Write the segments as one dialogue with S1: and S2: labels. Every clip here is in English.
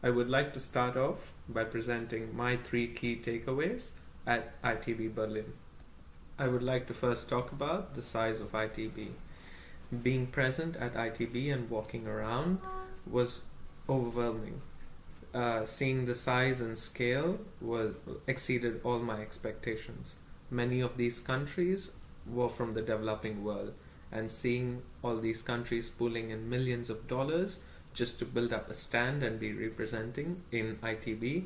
S1: I would like to start off by presenting my 3 key takeaways at ITB Berlin. I would like to first talk about the size of ITB. Being present at ITB and walking around was overwhelming. Seeing the size and scale exceeded all my expectations. Many of these countries were from the developing world, and seeing all these countries pooling in millions of dollars just to build up a stand and be representing in ITB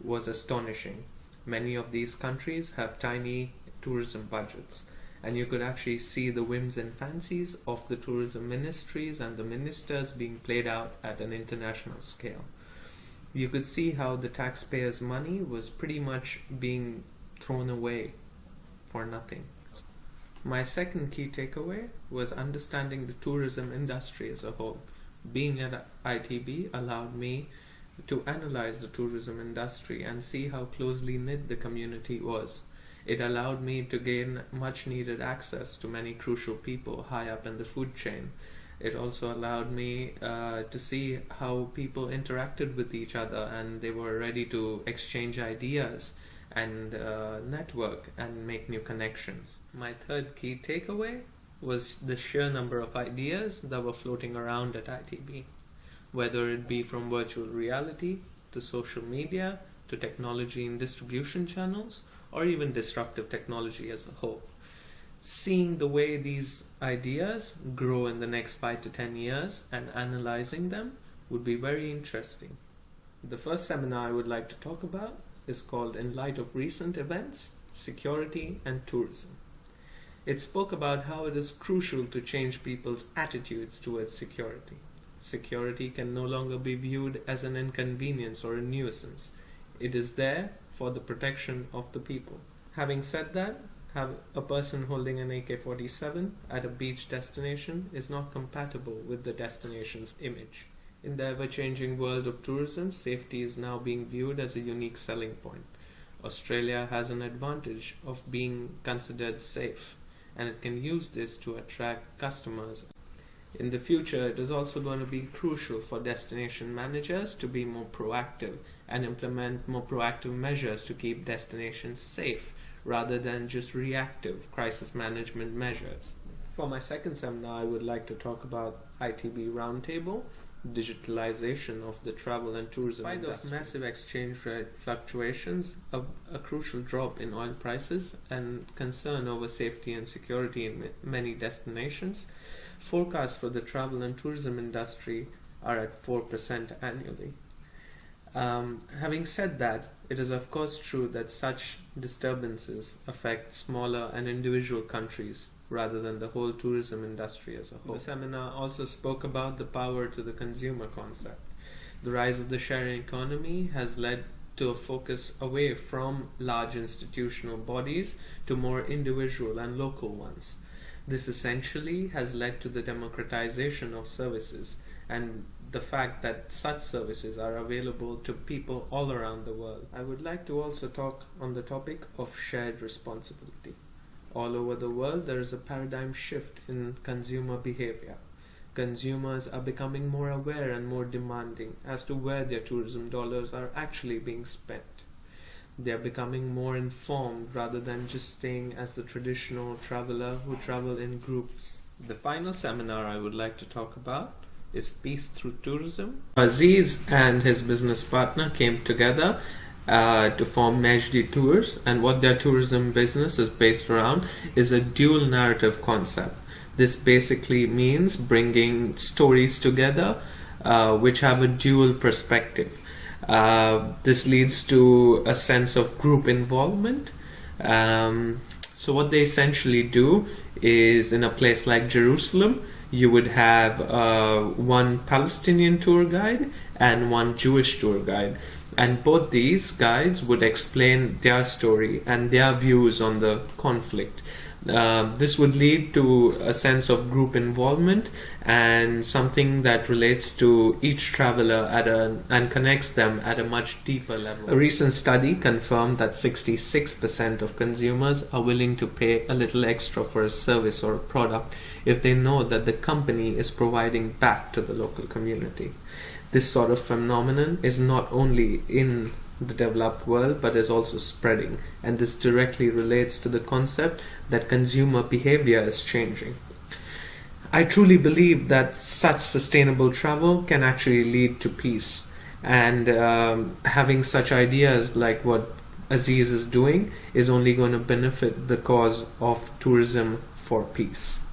S1: was astonishing. Many of these countries have tiny tourism budgets, and you could actually see the whims and fancies of the tourism ministries and the ministers being played out at an international scale. You could see how the taxpayers' money was pretty much being thrown away for nothing. My second key takeaway was understanding the tourism industry as a whole. Being at ITB allowed me to analyze the tourism industry and see how closely knit the community was. It allowed me to gain much needed access to many crucial people high up in the food chain. It also allowed me to see how people interacted with each other, and they were ready to exchange ideas and network and make new connections. My third key takeaway was the sheer number of ideas that were floating around at ITB, whether it be from virtual reality to social media to technology and distribution channels, or even disruptive technology as a whole. Seeing the way these ideas grow in the next 5 to 10 years and analyzing them would be very interesting. The first seminar I would like to talk about is called In Light of Recent Events, Security and Tourism. It spoke about how it is crucial to change people's attitudes towards security. Security can no longer be viewed as an inconvenience or a nuisance. It is there for the protection of the people. Having said that, have a person holding an AK-47 at a beach destination is not compatible with the destination's image. In the ever-changing world of tourism, safety is now being viewed as a unique selling point. Australia has an advantage of being considered safe, and it can use this to attract customers. In the future, it is also going to be crucial for destination managers to be more proactive and implement more proactive measures to keep destinations safe, rather than just reactive crisis management measures. For my second seminar, I would like to talk about ITB Roundtable, digitalization of the travel and tourism industry. Despite of massive exchange rate fluctuations, a crucial drop in oil prices, and concern over safety and security in many destinations, forecasts for the travel and tourism industry are at 4% annually. Having said that, it is of course true that such disturbances affect smaller and individual countries rather than the whole tourism industry as a whole. The seminar also spoke about the power to the consumer concept. The rise of the sharing economy has led to a focus away from large institutional bodies to more individual and local ones. This essentially has led to the democratization of services and the fact that such services are available to people all around the world. I would like to also talk on the topic of shared responsibility. All over the world, there is a paradigm shift in consumer behavior. Consumers are becoming more aware and more demanding as to where their tourism dollars are actually being spent. They are becoming more informed rather than just staying as the traditional traveler who travel in groups. The final seminar I would like to talk about is Peace Through Tourism. Aziz and his business partner came together to form Majdi Tours, and what their tourism business is based around is a dual narrative concept. This basically means bringing stories together which have a dual perspective. This leads to a sense of group involvement. So what they essentially do is, in a place like Jerusalem, you would have one Palestinian tour guide and one Jewish tour guide. And both these guides would explain their story and their views on the conflict. This would lead to a sense of group involvement and something that relates to each traveler and connects them at a much deeper level. A recent study confirmed that 66% of consumers are willing to pay a little extra for a service or a product if they know that the company is providing back to the local community. This sort of phenomenon is not only in the developed world but is also spreading, and this directly relates to the concept that consumer behavior is changing. I truly believe that such sustainable travel can actually lead to peace, and having such ideas like what Aziz is doing is only going to benefit the cause of tourism for peace.